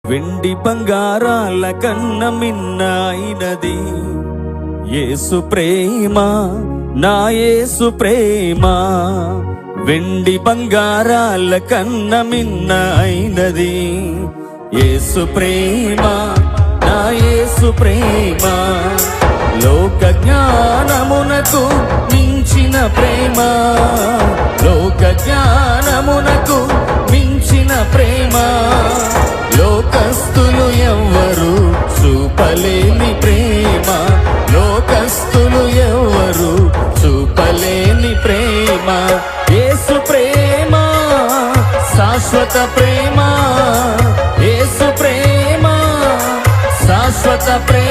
వెండి బంగారాల కన్న మిన్నైనది యేసు ప్రేమ, నా యేసు ప్రేమ. వెండి బంగారాల కన్న మిన్నైనది యేసు ప్రేమ, నా యేసు ప్రేమ. లోక జ్ఞానమునకు మించిన ప్రేమ, లోక జ్ఞానమునకు మించిన ప్రేమ. లోకస్తులు ఎవ్వరు చూపలేని ప్రేమ, లోకస్తులు ఎవ్వరు చూపలేని ప్రేమ. యేసు ప్రేమ శాశ్వత ప్రేమ, యేసు ప్రేమ శాశ్వత ప్రేమ.